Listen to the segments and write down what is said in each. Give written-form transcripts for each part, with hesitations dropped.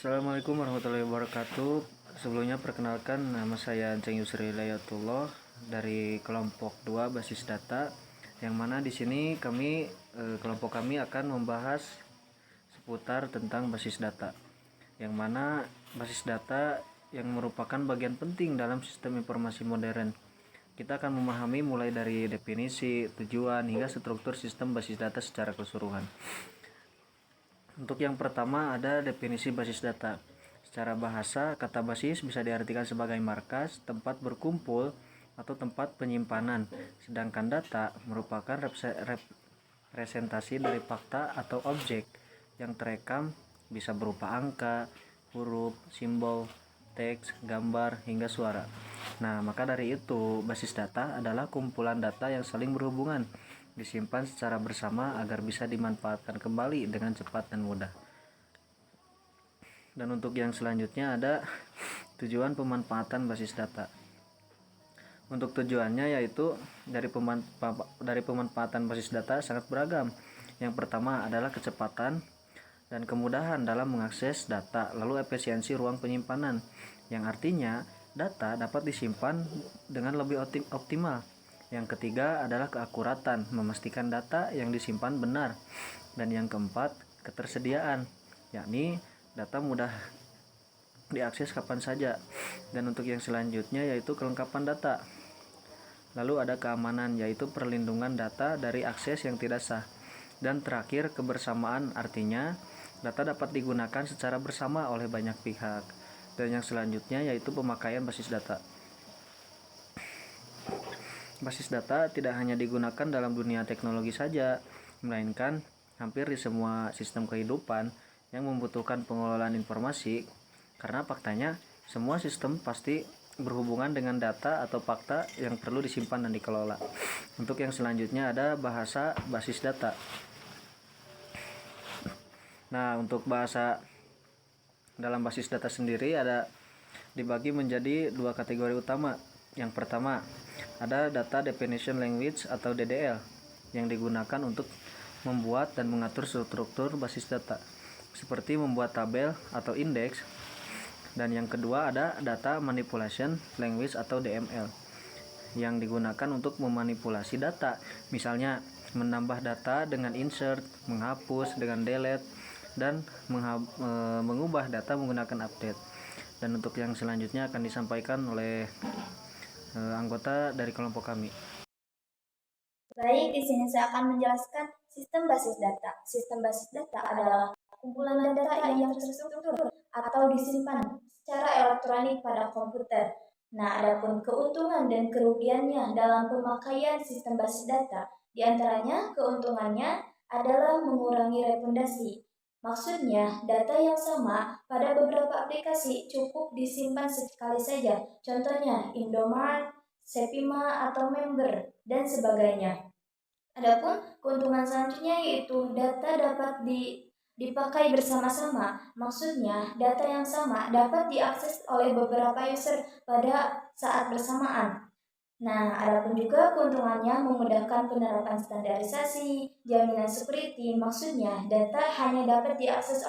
Assalamualaikum warahmatullahi wabarakatuh. Sebelumnya perkenalkan, nama saya Ceng Yusri Layatullah dari kelompok 2 basis data, yang mana di sini kelompok kami akan membahas seputar tentang basis data, yang mana basis data yang merupakan bagian penting dalam sistem informasi modern. Kita akan memahami mulai dari definisi, tujuan, hingga struktur sistem basis data secara keseluruhan. Untuk yang pertama ada definisi basis data. Secara bahasa, kata basis bisa diartikan sebagai markas, tempat berkumpul, atau tempat penyimpanan. Sedangkan data merupakan representasi dari fakta atau objek yang terekam, bisa berupa angka, huruf, simbol, teks, gambar, hingga suara. Nah, maka dari itu, basis data adalah kumpulan data yang saling berhubungan, disimpan secara bersama agar bisa dimanfaatkan kembali dengan cepat dan mudah. Dan untuk yang selanjutnya ada tujuan pemanfaatan basis data. Untuk tujuannya yaitu dari pemanfaatan basis data sangat beragam. Yang pertama adalah kecepatan dan kemudahan dalam mengakses data, lalu efisiensi ruang penyimpanan, yang artinya data dapat disimpan dengan lebih optimal. Yang ketiga adalah keakuratan, memastikan data yang disimpan benar. Dan yang keempat, ketersediaan, yakni data mudah diakses kapan saja. Dan untuk yang selanjutnya yaitu kelengkapan data. Lalu ada keamanan, yaitu perlindungan data dari akses yang tidak sah. Dan terakhir, kebersamaan, artinya data dapat digunakan secara bersama oleh banyak pihak. Dan yang selanjutnya yaitu pemakaian basis data. Basis data tidak hanya digunakan dalam dunia teknologi saja, melainkan hampir di semua sistem kehidupan yang membutuhkan pengelolaan informasi, karena faktanya semua sistem pasti berhubungan dengan data atau fakta yang perlu disimpan dan dikelola. Untuk yang selanjutnya ada bahasa basis data. Nah, untuk bahasa dalam basis data sendiri ada dibagi menjadi dua kategori utama. Yang pertama, ada Data Definition Language atau DDL yang digunakan untuk membuat dan mengatur struktur basis data, seperti membuat tabel atau indeks. Dan yang kedua ada Data Manipulation Language atau DML yang digunakan untuk memanipulasi data, misalnya menambah data dengan insert, menghapus dengan delete, dan mengubah data menggunakan update. Dan untuk yang selanjutnya akan disampaikan oleh anggota dari kelompok kami. Baik, di sini saya akan menjelaskan sistem basis data. Sistem basis data adalah kumpulan data yang terstruktur atau disimpan secara elektronik pada komputer. Nah, adapun keuntungan dan kerugiannya dalam pemakaian sistem basis data, diantaranya keuntungannya adalah mengurangi redundansi. Maksudnya, data yang sama pada beberapa aplikasi cukup disimpan sekali saja. Contohnya, Indomart, Sepima atau member, dan sebagainya. Adapun keuntungan selanjutnya yaitu data dapat dipakai bersama-sama. Maksudnya, data yang sama dapat diakses oleh beberapa user pada saat bersamaan. Nah, adapun juga keuntungannya memudahkan penerapan standarisasi, jaminan security. Maksudnya, data hanya dapat diakses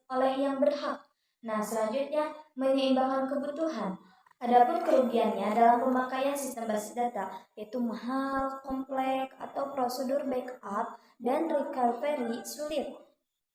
oleh yang berhak. Nah, selanjutnya menyeimbangkan kebutuhan. Adapun kerugiannya dalam pemakaian sistem basis data yaitu mahal, kompleks, atau prosedur backup dan recovery sulit.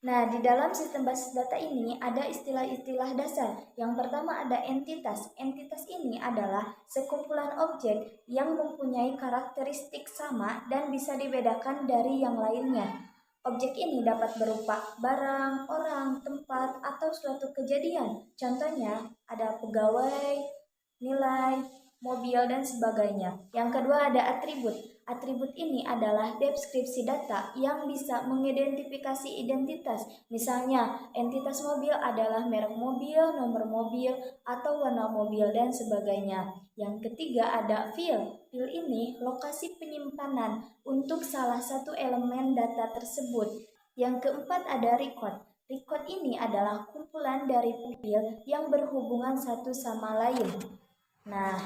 Nah, di dalam sistem basis data ini ada istilah-istilah dasar. Yang pertama ada entitas. Entitas ini adalah sekumpulan objek yang mempunyai karakteristik sama dan bisa dibedakan dari yang lainnya. Objek ini dapat berupa barang, orang, tempat, atau suatu kejadian. Contohnya ada pegawai, nilai, mobil, dan sebagainya. Yang kedua ada atribut. Atribut ini adalah deskripsi data yang bisa mengidentifikasi identitas. Misalnya, entitas mobil adalah merek mobil, nomor mobil, atau warna mobil, dan sebagainya. Yang ketiga ada field. Field ini lokasi penyimpanan untuk salah satu elemen data tersebut. Yang keempat ada record. Record ini adalah kumpulan dari field yang berhubungan satu sama lain. Nah,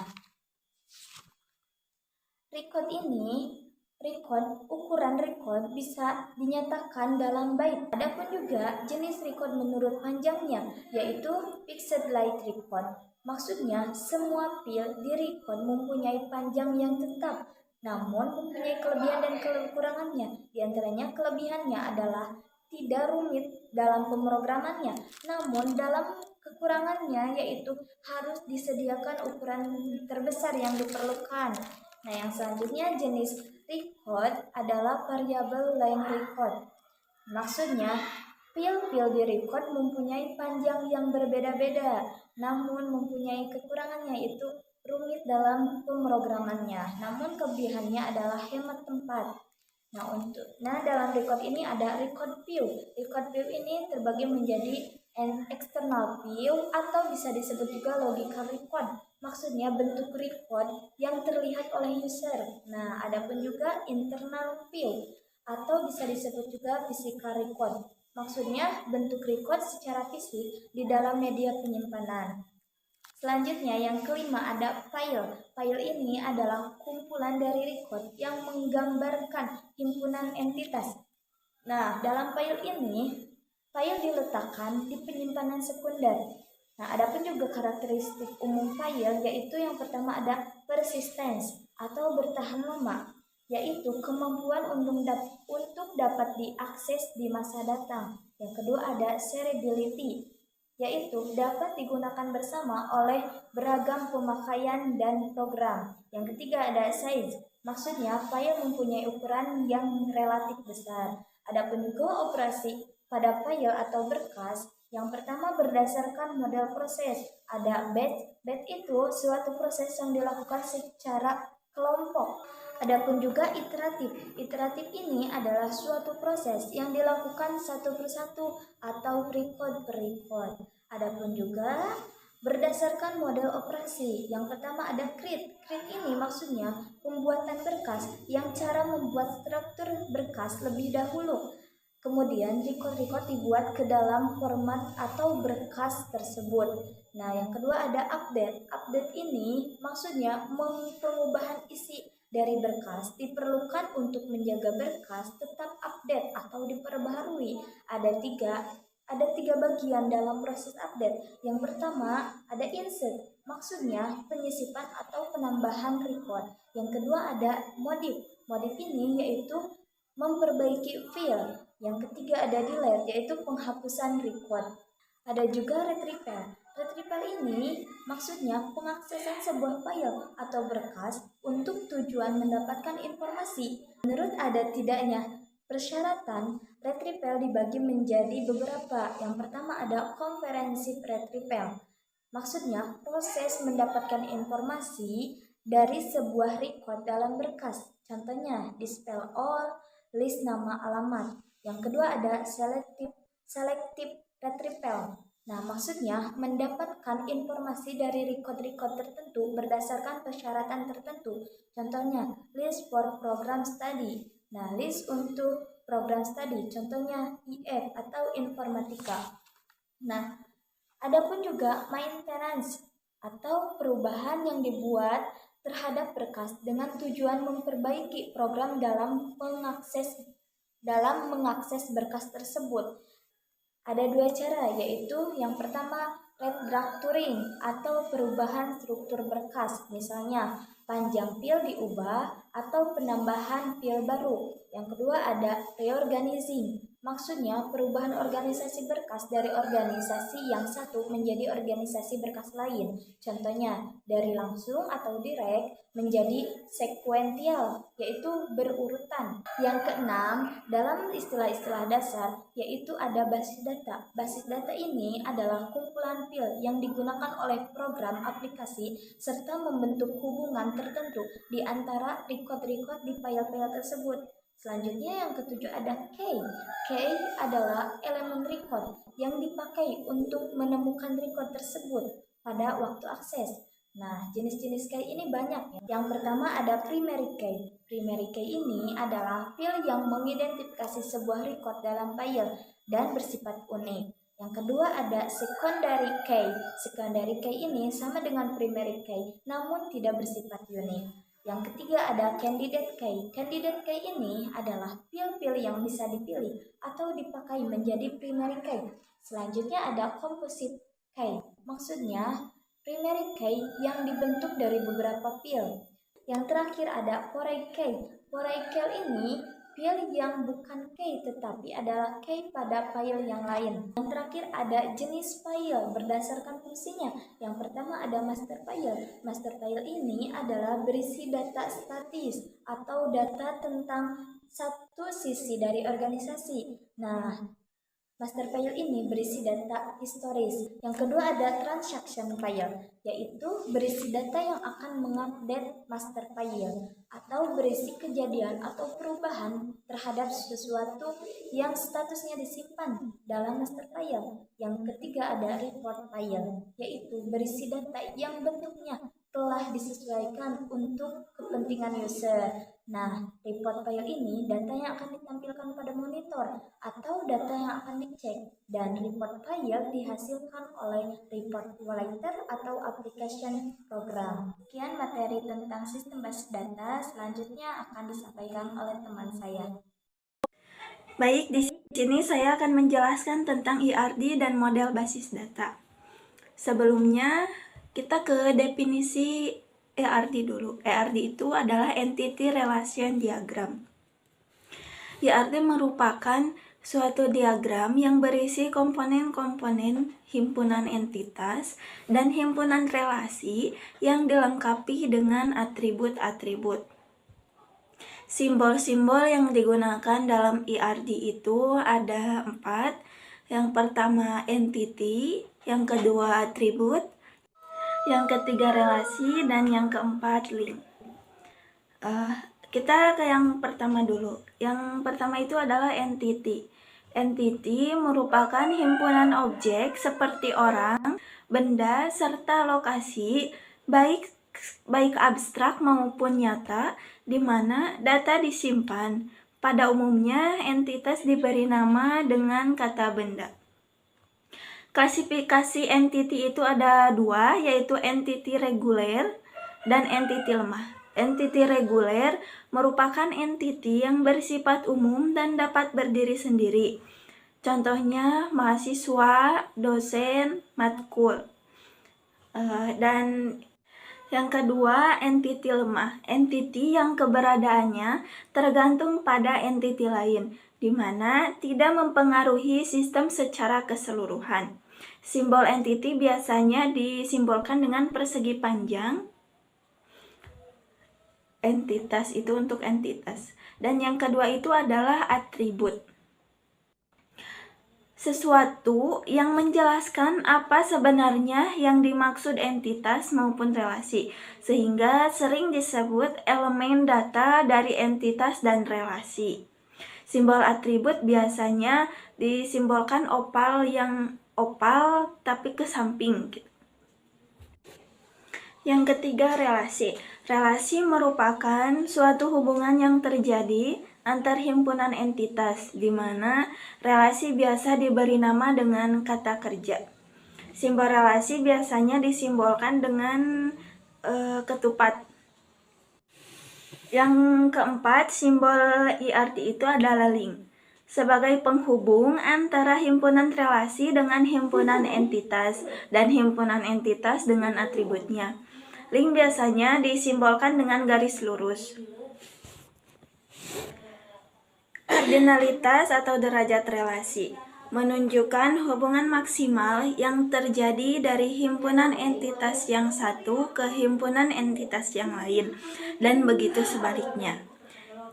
record ini ukuran record bisa dinyatakan dalam byte. Adapun juga jenis record menurut panjangnya, yaitu fixed length record. Maksudnya, semua pil di record mempunyai panjang yang tetap, namun mempunyai kelebihan dan kekurangannya. Di antaranya kelebihannya adalah tidak rumit dalam pemrogramannya, namun dalam kekurangannya yaitu harus disediakan ukuran terbesar yang diperlukan. Nah, yang selanjutnya jenis record adalah variable length record. Maksudnya, pil-pil di record mempunyai panjang yang berbeda-beda, namun mempunyai kekurangannya yaitu rumit dalam pemrogramannya. Namun kelebihannya adalah hemat tempat. Nah, dalam record ini ada record view. Record view ini terbagi menjadi an external view atau bisa disebut juga logical record. Maksudnya bentuk record yang terlihat oleh user. Nah, adapun juga internal view atau bisa disebut juga physical record. Maksudnya bentuk record secara fisik di dalam media penyimpanan. Selanjutnya yang kelima ada file. File ini adalah kumpulan dari record yang menggambarkan himpunan entitas. Nah, dalam file ini, file diletakkan di penyimpanan sekunder. Nah, adapun juga karakteristik umum file yaitu yang pertama ada persistence atau bertahan lama, yaitu kemampuan untuk dapat diakses di masa datang. Yang kedua ada shareability, yaitu dapat digunakan bersama oleh beragam pemakaian dan program. Yang ketiga ada size, maksudnya file mempunyai ukuran yang relatif besar. Adapun juga operasi pada file atau berkas, yang pertama berdasarkan model proses. Ada batch itu suatu proses yang dilakukan secara kelompok. Adapun juga iteratif. Iteratif ini adalah suatu proses yang dilakukan satu persatu atau record per record. Adapun juga berdasarkan model operasi. Yang pertama ada create. Create ini maksudnya pembuatan berkas yang cara membuat struktur berkas lebih dahulu. Kemudian record dibuat ke dalam format atau berkas tersebut. Nah, yang kedua ada update. Update ini maksudnya pengubahan isi dari berkas diperlukan untuk menjaga berkas tetap update atau diperbaharui. Ada tiga bagian dalam proses update. Yang pertama ada insert, maksudnya penyisipan atau penambahan record. Yang kedua ada modif. Modif ini yaitu memperbaiki file. Yang ketiga ada delete, yaitu penghapusan record. Ada juga retrieval. Retrieval ini maksudnya pengaksesan sebuah file atau berkas untuk tujuan mendapatkan informasi. Menurut ada tidaknya persyaratan, retrieval dibagi menjadi beberapa. Yang pertama ada comprehensive retrieval. Maksudnya proses mendapatkan informasi dari sebuah record dalam berkas. Contohnya dispel all, list nama alamat. Yang kedua ada selective retrieval. Nah, maksudnya mendapatkan informasi dari record-record tertentu berdasarkan persyaratan tertentu. Contohnya list for program study. Nah, list untuk program study, contohnya IF atau informatika. Nah, adapun juga maintenance atau perubahan yang dibuat terhadap berkas dengan tujuan memperbaiki program dalam mengakses berkas tersebut. Ada dua cara, yaitu yang pertama refactoring atau perubahan struktur berkas, misalnya panjang pil diubah atau penambahan pil baru. Yang kedua ada reorganizing, maksudnya perubahan organisasi berkas dari organisasi yang satu menjadi organisasi berkas lain. Contohnya dari langsung atau direct menjadi sekuensial, yaitu berurutan. Yang keenam, dalam istilah-istilah dasar, yaitu ada basis data. Basis data ini adalah kumpulan pil yang digunakan oleh program aplikasi serta membentuk hubungan tertentu di antara record-record di file-file tersebut. Selanjutnya yang ketujuh ada key. Key adalah elemen record yang dipakai untuk menemukan record tersebut pada waktu akses. Nah, jenis-jenis key ini banyak ya. Yang pertama ada primary key. Primary key ini adalah file yang mengidentifikasi sebuah record dalam file dan bersifat unik. Yang kedua ada secondary key. Secondary key ini sama dengan primary key namun tidak bersifat unik. Yang ketiga ada candidate key. Candidate key ini adalah pil-pil yang bisa dipilih atau dipakai menjadi primary key. Selanjutnya ada composite key. Maksudnya primary key yang dibentuk dari beberapa pil. Yang terakhir ada foreign key. Foreign key ini pil yang bukan key tetapi adalah key pada file yang lain. Yang terakhir ada jenis file berdasarkan fungsinya. Yang pertama ada master file. Master file ini adalah berisi data statis atau data tentang satu sisi dari organisasi. Nah, master file ini berisi data historis. Yang kedua ada transaction file, yaitu berisi data yang akan mengupdate master file atau berisi kejadian atau perubahan terhadap sesuatu yang statusnya disimpan dalam master file. Yang ketiga ada report file, yaitu berisi data yang bentuknya telah disesuaikan untuk kepentingan user. Nah, report file ini data yang akan ditampilkan pada monitor atau data yang akan dicek, dan report file dihasilkan oleh report writer atau application program. Sekian materi tentang sistem basis data, selanjutnya akan disampaikan oleh teman saya. Baik, di sini saya akan menjelaskan tentang IRD dan model basis data. Sebelumnya, kita ke definisi IRD dulu. IRD itu adalah Entity Relation Diagram. IRD merupakan suatu diagram yang berisi komponen-komponen himpunan entitas dan himpunan relasi yang dilengkapi dengan atribut-atribut. Simbol-simbol yang digunakan dalam IRD itu ada 4. Yang pertama entity, yang kedua atribut, yang ketiga relasi, dan yang keempat link. Kita ke yang pertama dulu. Yang pertama itu adalah entity. Entity merupakan himpunan objek seperti orang, benda, serta lokasi, baik abstrak maupun nyata, di mana data disimpan. Pada umumnya, entitas diberi nama dengan kata benda. Klasifikasi entity itu ada 2, yaitu entity reguler dan entity lemah. Entity reguler merupakan entity yang bersifat umum dan dapat berdiri sendiri. Contohnya mahasiswa, dosen, matkul. Dan yang kedua, entity lemah. Entity yang keberadaannya tergantung pada entity lain, di mana tidak mempengaruhi sistem secara keseluruhan. Simbol entity biasanya disimbolkan dengan persegi panjang. Entitas itu untuk entitas. Dan yang kedua itu adalah atribut. Sesuatu yang menjelaskan apa sebenarnya yang dimaksud entitas maupun relasi, sehingga sering disebut elemen data dari entitas dan relasi. Simbol atribut biasanya disimbolkan opal tapi ke samping. Yang ketiga, relasi. Relasi merupakan suatu hubungan yang terjadi antar himpunan entitas, di mana relasi biasa diberi nama dengan kata kerja. Simbol relasi biasanya disimbolkan dengan ketupat. Yang keempat, simbol IRD itu adalah link. Sebagai penghubung antara himpunan relasi dengan himpunan entitas dan himpunan entitas dengan atributnya. Link biasanya disimbolkan dengan garis lurus. Kardinalitas atau derajat relasi menunjukkan hubungan maksimal yang terjadi dari himpunan entitas yang satu ke himpunan entitas yang lain, dan begitu sebaliknya.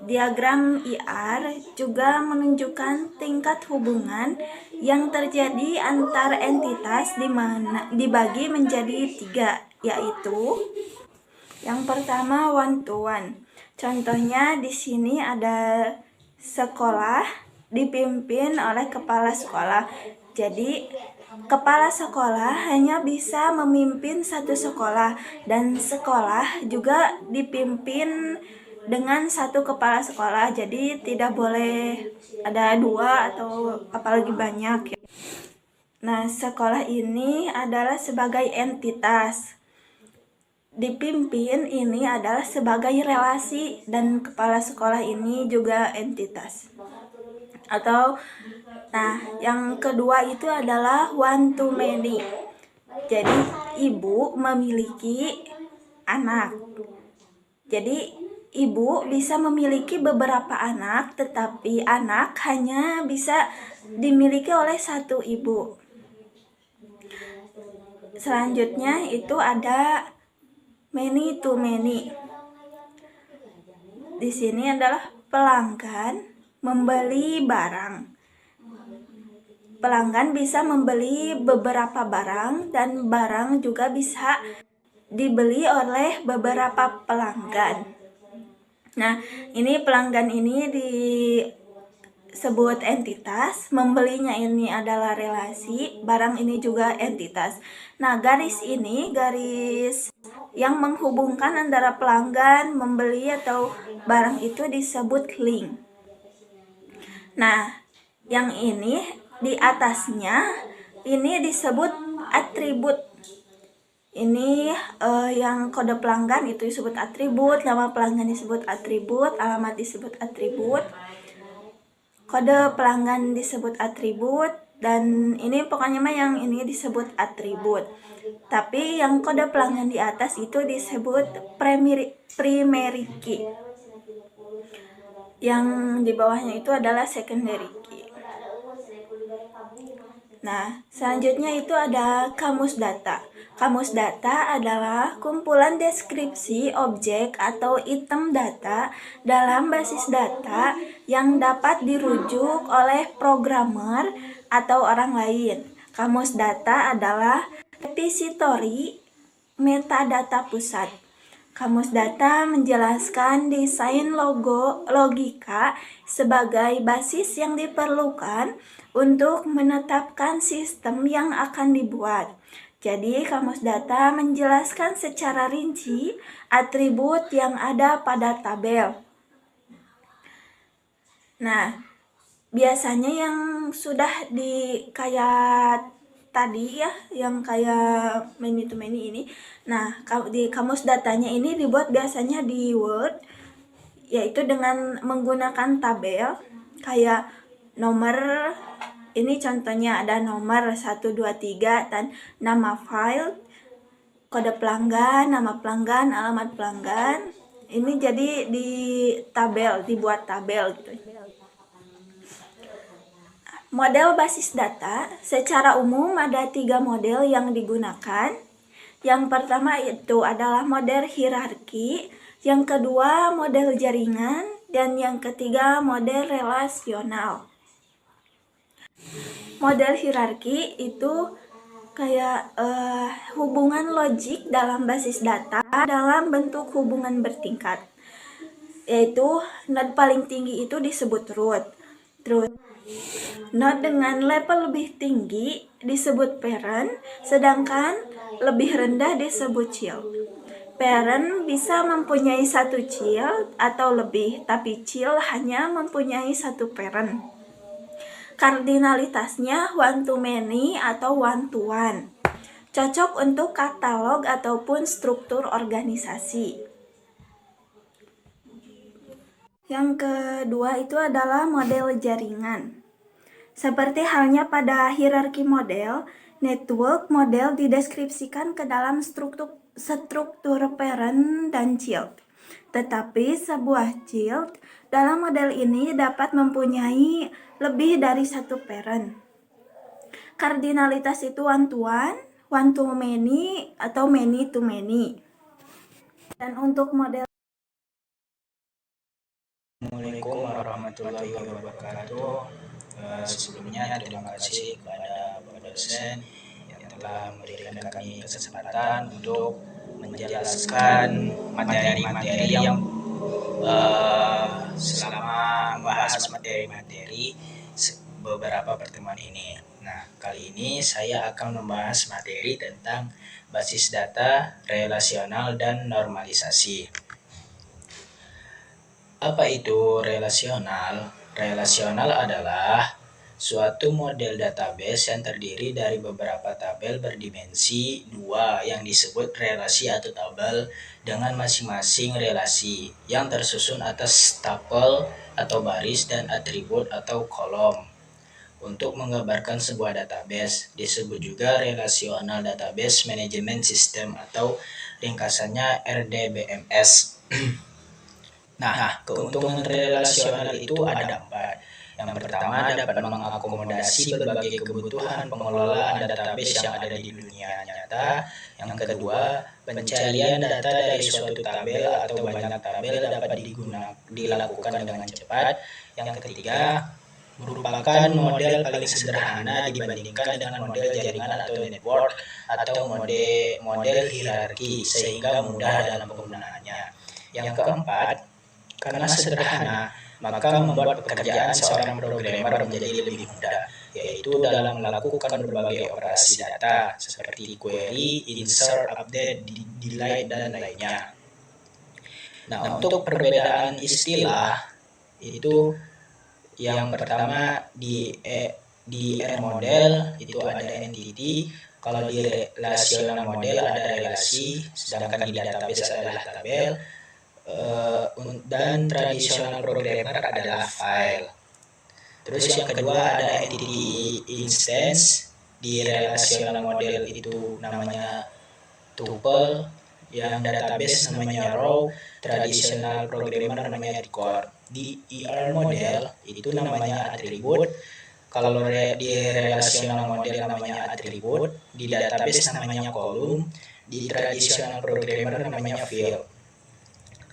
Diagram IR juga menunjukkan tingkat hubungan yang terjadi antar entitas di mana dibagi menjadi 3, yaitu yang pertama one to one. Contohnya di sini ada sekolah dipimpin oleh kepala sekolah. Jadi kepala sekolah hanya bisa memimpin satu sekolah, dan sekolah juga dipimpin dengan satu kepala sekolah, jadi tidak boleh ada 2 atau apalagi banyak. Nah, sekolah ini adalah sebagai entitas, dipimpin ini adalah sebagai relasi, dan kepala sekolah ini juga entitas. Yang kedua itu adalah one to many. Jadi ibu memiliki anak. Jadi ibu bisa memiliki beberapa anak, tetapi anak hanya bisa dimiliki oleh satu ibu. Selanjutnya itu ada many to many. Di sini adalah pelanggan membeli barang. Pelanggan bisa membeli beberapa barang, dan barang juga bisa dibeli oleh beberapa pelanggan. Nah, ini pelanggan ini disebut entitas, membelinya ini adalah relasi, barang ini juga entitas. Nah, garis ini garis yang menghubungkan antara pelanggan, membeli atau barang itu disebut link. Nah, yang ini di atasnya ini disebut atribut. Ini yang kode pelanggan itu disebut atribut, nama pelanggan disebut atribut, alamat disebut atribut, kode pelanggan disebut atribut, dan ini pokoknya mah yang ini disebut atribut. Tapi yang kode pelanggan di atas itu disebut primary key. Yang di bawahnya itu adalah secondary key. Nah, selanjutnya itu ada kamus data. Kamus data adalah kumpulan deskripsi objek atau item data dalam basis data yang dapat dirujuk oleh programmer atau orang lain. Kamus data adalah repository metadata pusat. Kamus data menjelaskan desain logika sebagai basis yang diperlukan untuk menetapkan sistem yang akan dibuat. Jadi, kamus data menjelaskan secara rinci atribut yang ada pada tabel. Nah, biasanya yang sudah kayak tadi ya, yang kayak many to many ini. Nah, di kamus datanya ini dibuat biasanya di Word, yaitu dengan menggunakan tabel kayak nomor. Ini contohnya ada nomor 1, 2, 3 dan nama file, kode pelanggan, nama pelanggan, alamat pelanggan. Ini jadi di tabel, dibuat tabel gitu. Model basis data, secara umum ada 3 model yang digunakan. Yang pertama itu adalah model hierarki, yang kedua model jaringan, dan yang ketiga model relasional. Model hierarki itu kayak hubungan logik dalam basis data dalam bentuk hubungan bertingkat, yaitu node paling tinggi itu disebut root. Terus node dengan level lebih tinggi disebut parent, sedangkan lebih rendah disebut child. Parent bisa mempunyai satu child atau lebih, tapi child hanya mempunyai satu parent. Kardinalitasnya one to many atau one to one. Cocok untuk katalog ataupun struktur organisasi. Yang kedua itu adalah model jaringan. Seperti halnya pada hierarki model, network model dideskripsikan ke dalam struktur parent dan child. Tetapi sebuah child dalam model ini dapat mempunyai lebih dari satu parent. Kardinalitas itu one to many, atau many to many. Dan untuk model Assalamualaikum warahmatullahi wabarakatuh. Sebelumnya terima kasih kepada Bapak dosen yang telah memberikan kami kesempatan untuk menjelaskan materi-materi yang selama membahas materi-materi beberapa pertemuan ini. Nah, kali ini saya akan membahas materi tentang basis data, relasional, dan normalisasi. Apa itu relasional? Relasional adalah suatu model database yang terdiri dari beberapa tabel berdimensi 2 yang disebut relasi atau tabel dengan masing-masing relasi yang tersusun atas tupel atau baris dan atribut atau kolom. Untuk menggambarkan sebuah database disebut juga Relational Database Management System atau ringkasannya RDBMS. Nah, keuntungan relasional itu ada 4. Yang pertama, dapat mengakomodasi berbagai kebutuhan pengelolaan database yang ada di dunia nyata. Yang kedua, pencarian data dari suatu tabel atau banyak tabel dapat dilakukan dengan cepat. Yang ketiga, merupakan model paling sederhana dibandingkan dengan model jaringan atau network atau model hierarki sehingga mudah dalam penggunaannya. Yang keempat, karena sederhana, maka membuat pekerjaan seorang programmer menjadi lebih mudah, yaitu dalam melakukan berbagai operasi data seperti query, insert, update, delete, dan lainnya. Nah, untuk perbedaan istilah itu yang pertama di R model itu ada entity, kalau di relational model ada relasi, sedangkan di database adalah tabel. Dan tradisional programmer adalah file. Terus yang kedua ada entity instance, di relational model itu namanya tuple, yang database namanya row, tradisional programmer namanya record. Di ER model itu namanya atribut, kalau di relational model namanya atribut, di database namanya column, di tradisional programmer namanya field.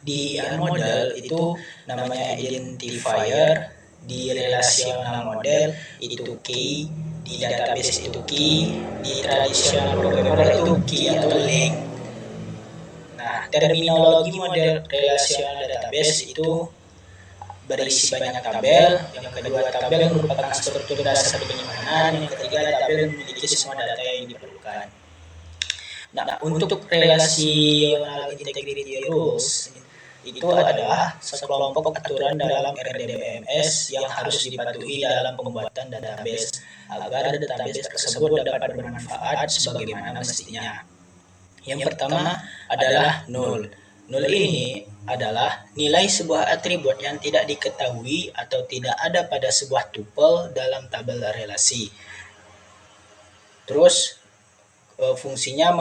Di model itu namanya identifier, di relational model itu key, di database itu key, di traditional programmer itu key atau link. Nah, terminologi model relational database itu berisi banyak tabel. Yang kedua, tabel merupakan struktur dasar penyimpanan. Yang ketiga, tabel memiliki semua data yang diperlukan. Nah, untuk relational integrity rules itu adalah sekelompok aturan dalam RDBMS yang harus dipatuhi dalam pembuatan database agar database tersebut dapat bermanfaat sebagaimana mestinya. Yang pertama adalah null. Null ini adalah nilai sebuah atribut yang tidak diketahui atau tidak ada pada sebuah tuple dalam tabel relasi. Terus fungsinya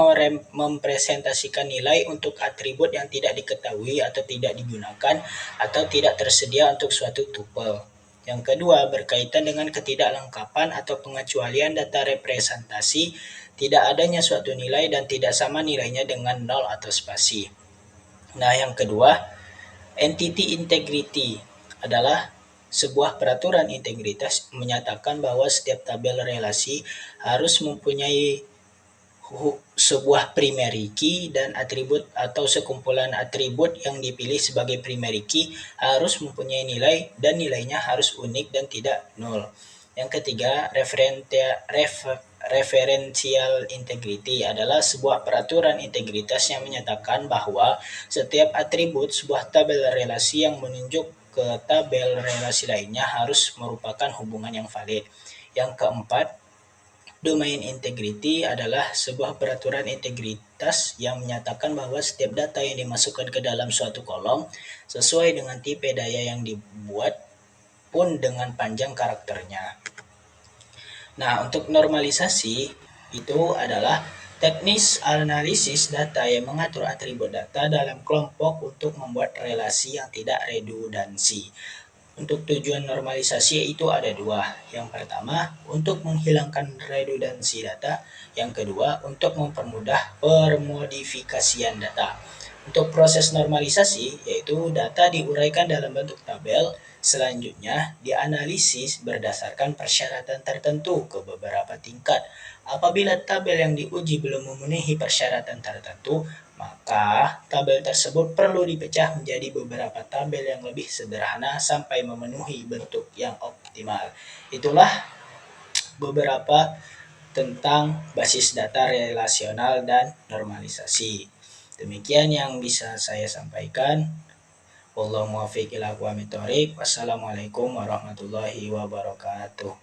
mempresentasikan nilai untuk atribut yang tidak diketahui atau tidak digunakan atau tidak tersedia untuk suatu tuple. Yang kedua, berkaitan dengan ketidaklengkapan atau pengecualian data representasi, tidak adanya suatu nilai dan tidak sama nilainya dengan nol atau spasi. Nah, yang kedua, entity integrity adalah sebuah peraturan integritas menyatakan bahwa setiap tabel relasi harus mempunyai sebuah primary key dan atribut atau sekumpulan atribut yang dipilih sebagai primary key harus mempunyai nilai dan nilainya harus unik dan tidak nol. Yang ketiga, referential integrity adalah sebuah peraturan integritas yang menyatakan bahwa setiap atribut sebuah tabel relasi yang menunjuk ke tabel relasi lainnya harus merupakan hubungan yang valid. Yang keempat, domain integrity adalah sebuah peraturan integritas yang menyatakan bahwa setiap data yang dimasukkan ke dalam suatu kolom sesuai dengan tipe daya yang dibuat pun dengan panjang karakternya. Nah, untuk normalisasi itu adalah teknis analisis data yang mengatur atribut data dalam kelompok untuk membuat relasi yang tidak redundansi. Untuk tujuan normalisasi itu ada dua. Yang pertama, untuk menghilangkan redundansi data. Yang kedua, untuk mempermudah permodifikasian data. Untuk proses normalisasi, yaitu data diuraikan dalam bentuk tabel, selanjutnya dianalisis berdasarkan persyaratan tertentu ke beberapa tingkat. Apabila tabel yang diuji belum memenuhi persyaratan tertentu, maka tabel tersebut perlu dipecah menjadi beberapa tabel yang lebih sederhana sampai memenuhi bentuk yang optimal. Itulah beberapa tentang basis data relasional dan normalisasi. Demikian yang bisa saya sampaikan. Wallahu muwaffiq ila aqwamit thoriq. Wassalamualaikum warahmatullahi wabarakatuh.